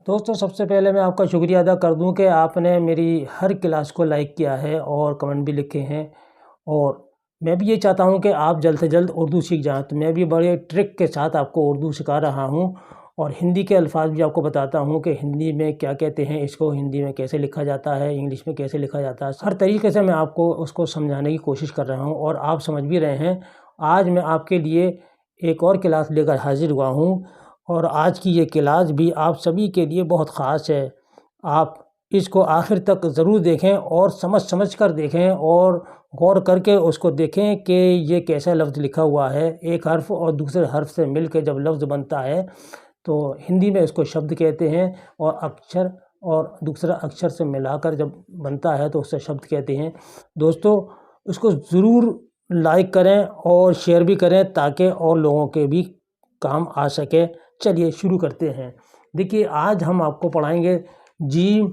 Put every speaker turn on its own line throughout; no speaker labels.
दोस्तों, सबसे पहले मैं आपका शुक्रिया अदा कर दूं कि आपने मेरी हर क्लास को लाइक किया है और कमेंट भी लिखे हैं। और मैं भी ये चाहता हूं कि आप जल्द से जल्द उर्दू सीख जाएं। तो मैं भी बड़े ट्रिक के साथ आपको उर्दू सिखा रहा हूं और हिंदी के अल्फाज भी आपको बताता हूं कि हिंदी में क्या कहते हैं, इसको हिंदी में कैसे लिखा जाता है, इंग्लिश में कैसे लिखा जाता है। हर तरीके से मैं आपको उसको समझाने की कोशिश कर रहा हूँ और आप समझ भी रहे हैं। आज मैं आपके लिए एक और क्लास लेकर हाजिर हुआ हूँ और आज की ये क्लास भी आप सभी के लिए बहुत ख़ास है। आप इसको आखिर तक ज़रूर देखें और समझ कर देखें और गौर करके उसको देखें कि ये कैसा लफ्ज़ लिखा हुआ है। एक हर्फ और दूसरे हर्फ से मिलकर जब लफ्ज़ बनता है तो हिंदी में इसको शब्द कहते हैं, और अक्षर और दूसरा अक्षर से मिलाकर जब बनता है तो उससे शब्द कहते हैं। दोस्तों, इसको ज़रूर लाइक करें और शेयर भी करें ताकि और लोगों के भी काम आ सके। चलिए शुरू करते हैं। देखिए, आज हम आपको पढ़ाएंगे जीम।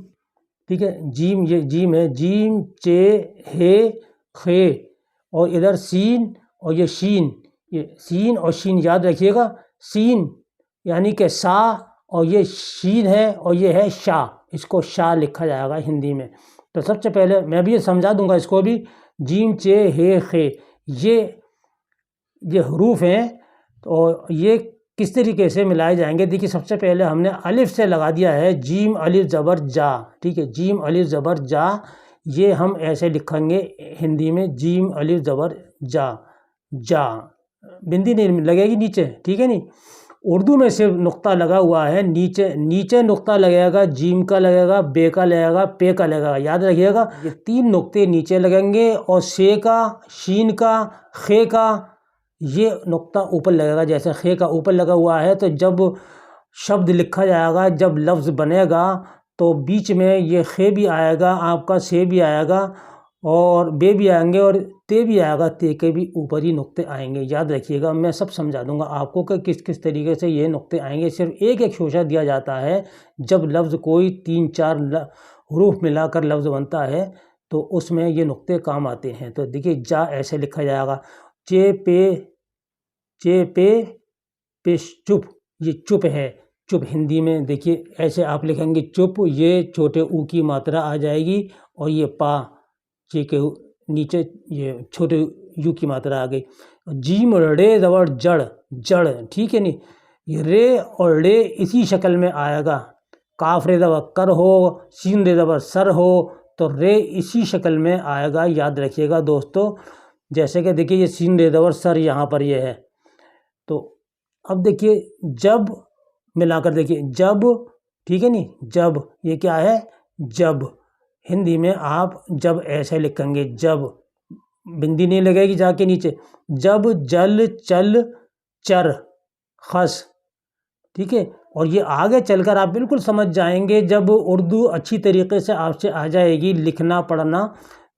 ठीक है, जीम, ये जीम है, जीम चे हे खे, और इधर सीन और ये शीन। ये सीन और शीन याद रखिएगा। सीन यानी कि सा, और ये शीन है और ये है शाह। इसको शाह लिखा जाएगा हिंदी में। तो सबसे पहले मैं भी ये समझा दूंगा इसको भी। जीम चे हे खे, ये हरूफ हैं तो ये किस तरीके से मिलाए जाएंगे। देखिए, सबसे पहले हमने अलिफ से लगा दिया है जीम अलिफ ज़बर जा। ठीक है, जीम अलिफ ज़बर जा, ये हम ऐसे लिखेंगे हिंदी में, जीम अलिफ ज़बर जा। जा बिंदी नहीं लगेगी नीचे, ठीक है नहीं। उर्दू में सिर्फ नुक्ता लगा हुआ है, नीचे नुक्ता लगेगा, जीम का लगेगा, बे का लगेगा, पे का लगेगा। याद रखिएगा, ये 3 नुक्ते नीचे लगेंगे और शे का, शीन का, खे का ये नुक्ता ऊपर लगेगा। जैसे खे का ऊपर लगा हुआ है तो जब शब्द लिखा जाएगा, जब लफ्ज़ बनेगा तो बीच में ये खे भी आएगा, आपका से भी आएगा और बे भी आएंगे और ते भी आएगा। ते के भी ऊपर ही नुक्ते आएंगे। याद रखिएगा, मैं सब समझा दूंगा आपको कि किस किस तरीके से ये नुक्ते आएंगे। सिर्फ एक एक शोशा दिया जाता है। जब लफ्ज़ कोई 3-4 हरूफ मिलाकर लफ्ज़ बनता है तो उसमें ये नुक्ते काम आते हैं। तो देखिए, जा ऐसे लिखा जाएगा, चे पे चुप, ये चुप है। चुप हिंदी में देखिए ऐसे आप लिखेंगे चुप, ये छोटे ऊ की मात्रा आ जाएगी और ये पा, चे के नीचे ये छोटे यू की मात्रा आ गई। जीम और रे ज़बर जड़, जड़, ठीक है नहीं। ये रे और रे इसी शक्ल में आएगा। काफ रे ज़बर कर हो, सीन रे ज़बर सर हो, तो रे इसी शक्ल में आएगा। याद रखिएगा दोस्तों। जैसे कि देखिए, ये सीन रे ज़बर सर यहाँ पर ये है। तो अब देखिए, जब मिलाकर देखिए, जब, ठीक है नहीं, जब, ये क्या है, जब। हिंदी में आप जब ऐसे लिखेंगे, जब बिंदी नहीं लगेगी जाके नीचे। जब, जल, चल, चर, खस, ठीक है। और ये आगे चलकर आप बिल्कुल समझ जाएंगे। जब उर्दू अच्छी तरीके से आपसे आ जाएगी लिखना पढ़ना,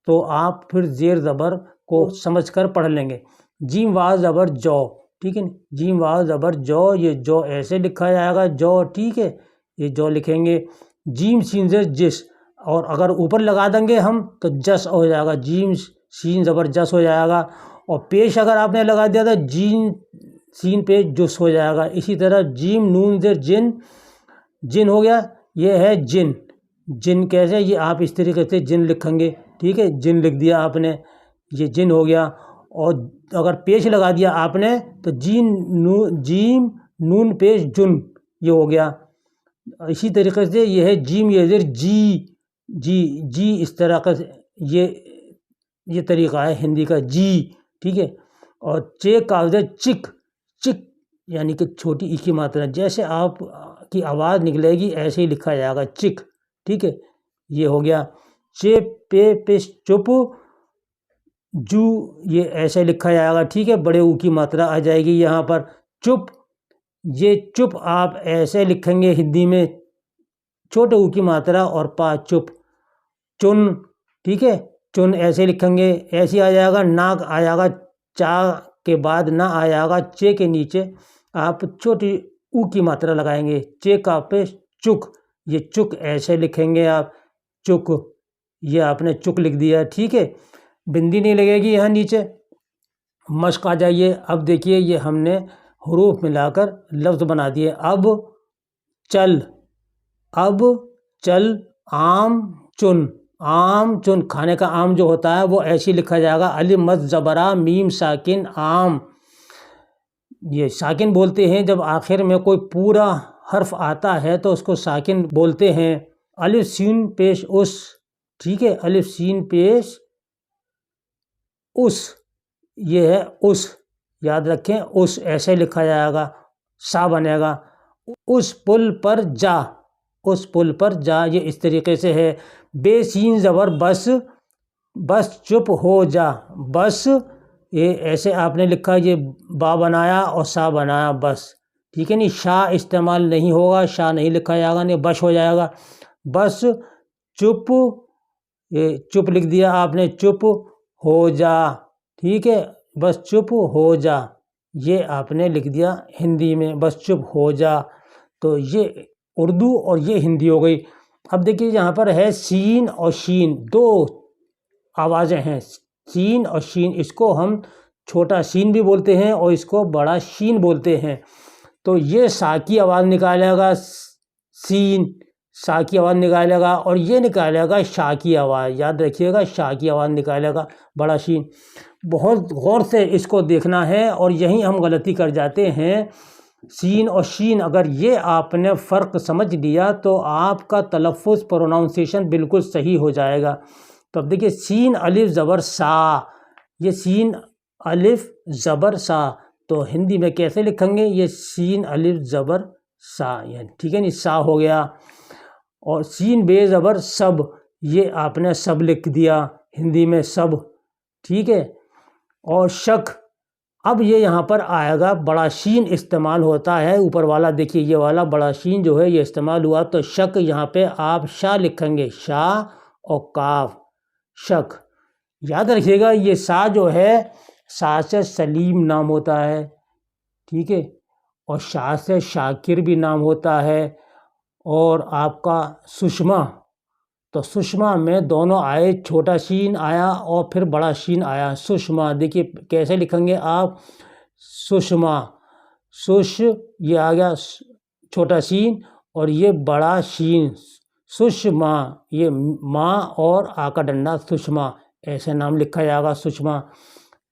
तो आप फिर जेर ज़बर को समझकर पढ़ लेंगे। जीम वाव ज़बर जौ, ठीक है, जीम वाव ज़बर जौ, ये जौ ऐसे लिखा जाएगा, जौ, ठीक है, ये जौ लिखेंगे। जीम सीन ज़ेर जिस, और अगर ऊपर लगा देंगे हम तो जस हो जाएगा, जीम सीन ज़बर जस हो जाएगा। और पेश अगर आपने लगा दिया तो जीन सीन पे जुस हो जाएगा। इसी तरह जीम नून ज़ेर जिन, जिन हो गया, ये है जिन। जिन कैसे, ये आप इस तरीके से जिन लिखेंगे, ठीक है, जिन लिख दिया आपने, ये जिन हो गया। और अगर पेश लगा दिया आपने तो जीम नून पेश जुन, ये हो गया। इसी तरीके से ये है जीम ये ज़ेर जी, जी इस तरह का ये तरीका है हिंदी का, जी, ठीक है। और चे का चिक, चिक यानी कि छोटी ई की मात्रा, जैसे आप की आवाज़ निकलेगी ऐसे ही लिखा जाएगा, चिक, ठीक है, ये हो गया। चे पे चुप, जू, ये ऐसे लिखा जाएगा, ठीक है, बड़े ऊ की मात्रा आ जाएगी यहाँ पर। चुप, ये चुप आप ऐसे लिखेंगे हिंदी में, छोटे ऊ की मात्रा और पा, चुप। चुन, ठीक है, चुन ऐसे लिखेंगे, ऐसे आ जाएगा। नाक आ जाएगा, चा के बाद ना आ जाएगा, चे के नीचे आप छोटी ऊ की मात्रा लगाएंगे। चे का पे चुक, ये चुक ऐसे लिखेंगे आप, चुक, ये आपने चुक लिख दिया, ठीक है, बिंदी नहीं लगेगी यहाँ नीचे। मश्क आ जाइए। अब देखिए, ये हमने हरूफ मिलाकर लफ्ज़ बना दिए। अब चल, अब चल आम चुन। आम चुन, खाने का आम जो होता है वो ऐसे लिखा जाएगा, अलिफ मद ज़बरा मीम साकिन आम। ये साकिन बोलते हैं जब आखिर में कोई पूरा हर्फ आता है तो उसको साकिन बोलते हैं। अलिफ सीन पेश उस, ठीक है, अलिफ सीन पेश उस, ये है उस, याद रखें उस ऐसे लिखा जाएगा, सा बनेगा। उस पुल पर जा, उस पुल पर जा, ये इस तरीके से है। बेसीन ज़बर बस, बस चुप हो जा, बस, ये ऐसे आपने लिखा, ये बा बनाया और सा बनाया बस, ठीक है नहीं। शाह इस्तेमाल नहीं होगा, शाह नहीं लिखा जाएगा, नहीं बश हो जाएगा। बस चुप, ये चुप लिख दिया आपने, चुप हो जा, ठीक है, बस चुप हो जा, ये आपने लिख दिया हिंदी में, बस चुप हो जा। तो ये उर्दू और ये हिंदी हो गई। अब देखिए यहाँ पर है सीन और शीन, दो आवाज़ें हैं, सीन और शीन। इसको हम छोटा सीन भी बोलते हैं और इसको बड़ा शीन बोलते हैं। तो ये सा की आवाज़ निकालेगा सीन, सा की आवाज़ निकालेगा, और ये निकालेगा शाह की आवाज़, याद रखिएगा शाह की आवाज़ निकालेगा बड़ा शीन। बहुत गौर से इसको देखना है और यहीं हम गलती कर जाते हैं। सीन और शीन, अगर ये आपने फ़र्क समझ लिया तो आपका तलफ़ुज़ प्रोनाउंसिएशन बिल्कुल सही हो जाएगा। तो अब देखिए सीन अलिफ ज़बर सा, ये सीन अलिफ ज़बर सा, तो हिंदी में कैसे लिखेंगे, ये सीन अलिफ ज़बर सा, यानी ठीक है नहीं, सा हो गया। और सीन बे ज़बर सब, ये आपने सब लिख दिया हिंदी में सब, ठीक है। और शक, अब ये यहाँ पर आएगा, बड़ा शीन इस्तेमाल होता है ऊपर वाला, देखिए ये वाला बड़ा शीन जो है ये इस्तेमाल हुआ, तो शक यहाँ पे आप शाह लिखेंगे, शाह और काफ, शक। याद रखिएगा ये सा जो है, सा से सलीम नाम होता है, ठीक है, और शाह से शाकिर भी नाम होता है। और आपका सुषमा, तो सुषमा में दोनों आए, छोटा शीन आया और फिर बड़ा शीन आया, सुषमा। देखिए कैसे लिखेंगे आप, सुषमा, सुष, ये आ गया छोटा शीन और ये बड़ा शीन, सुषमा, ये माँ और आका डंडा सुषमा, ऐसे नाम लिखा जाएगा सुषमा।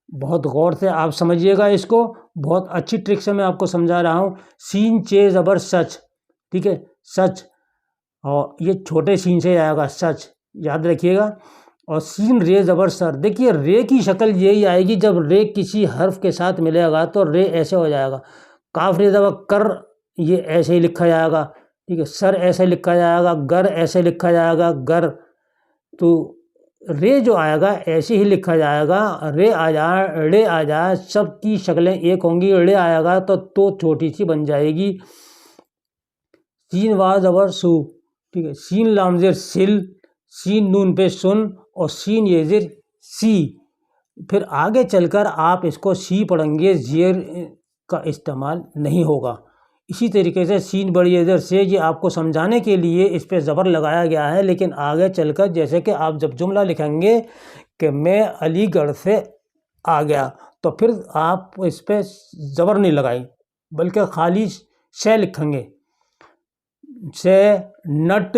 बहुत गौर से आप समझिएगा इसको, बहुत अच्छी ट्रिक से मैं आपको समझा रहा हूँ। सीन चे ज़बर सच, ठीक है, सच, और ये छोटे सीन से आएगा सच, याद रखिएगा। और सीन रे ज़बर सर, देखिए रे की शक्ल यही आएगी, जब रे किसी हर्फ के साथ मिलेगा तो रे ऐसे हो जाएगा। काफ रे ज़बर कर, ये ऐसे ही लिखा जाएगा, ठीक है। सर ऐसे लिखा जाएगा, गर ऐसे लिखा जाएगा, गर। तो रे जो आएगा ऐसे ही लिखा जाएगा, रे आ जाए, रे आ जाए, सबकी शक्लें एक होंगी, रे आएगा तो छोटी सी बन जाएगी। सीन वाज ज़बर सु, ठीक है, सीन लामजेर सिल, सीन नून पे सुन, और सीन येजिर सी। फिर आगे चलकर आप इसको सी पढ़ेंगे, जेर का इस्तेमाल नहीं होगा। इसी तरीके से सीन बड़ी येजिर से, ये आपको समझाने के लिए इस पर ज़बर लगाया गया है, लेकिन आगे चलकर जैसे कि आप जब जुमला लिखेंगे कि मैं अलीगढ़ से आ गया, तो फिर आप इस पर ज़बर नहीं लगाई बल्कि खाली से लिखेंगे, से, नट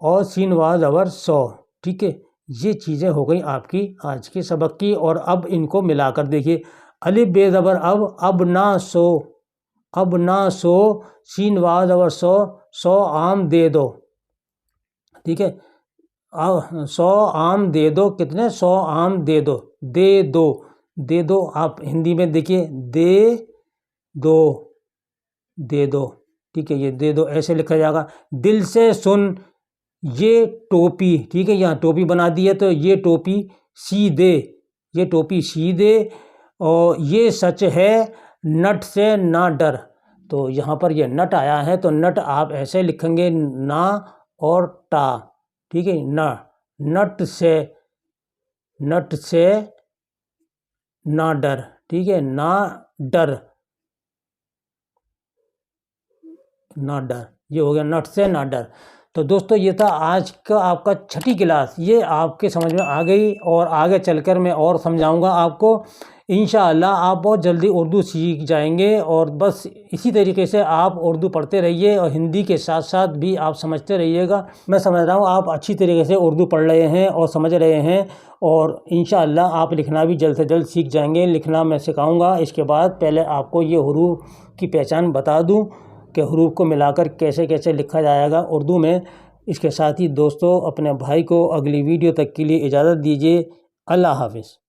और सीन वाज ज़बर सौ, ठीक है। ये चीज़ें हो गई आपकी आज के सबक की। और अब इनको मिलाकर देखिए, अलिफ बे ज़बर अब ना सो, अब ना सो, सीन वाज ज़बर सौ, सौ आम दे दो, ठीक है, 100 आम दे दो, कितने, 100 आम दे दो, दे दो, दे दो, आप हिंदी में देखिए दे दो, दे दो, ठीक है, ये दे दो ऐसे लिखा जाएगा। दिल से सुन, ये टोपी, ठीक है, यहाँ टोपी बना दी है तो ये टोपी सी दे, ये टोपी सी दे। और ये सच है, नट से ना डर, तो यहाँ पर ये नट आया है तो नट आप ऐसे लिखेंगे, ना और टा, ठीक है, ना, नट से, नट से ना डर, ठीक है, ना डर, ना डर, ये हो गया नट से ना डर। तो दोस्तों ये था आज का आपका छठी क्लास, ये आपके समझ में आ गई और आगे चलकर मैं और समझाऊंगा आपको। इंशाअल्लाह आप बहुत जल्दी उर्दू सीख जाएंगे और बस इसी तरीके से आप उर्दू पढ़ते रहिए और हिंदी के साथ साथ भी आप समझते रहिएगा। मैं समझ रहा हूँ आप अच्छी तरीके से उर्दू पढ़ रहे हैं और समझ रहे हैं और इंशाअल्लाह आप लिखना भी जल्द से जल्द सीख जाएंगे। लिखना मैं सिखाऊंगा। इसके बाद पहले आपको ये हुरूफ की पहचान बता दूँ कि हुरूफ को मिलाकर कैसे कैसे लिखा जाएगा उर्दू में। इसके साथ ही दोस्तों अपने भाई को अगली वीडियो तक के लिए इजाज़त दीजिए। अल्लाह हाफ़िज़।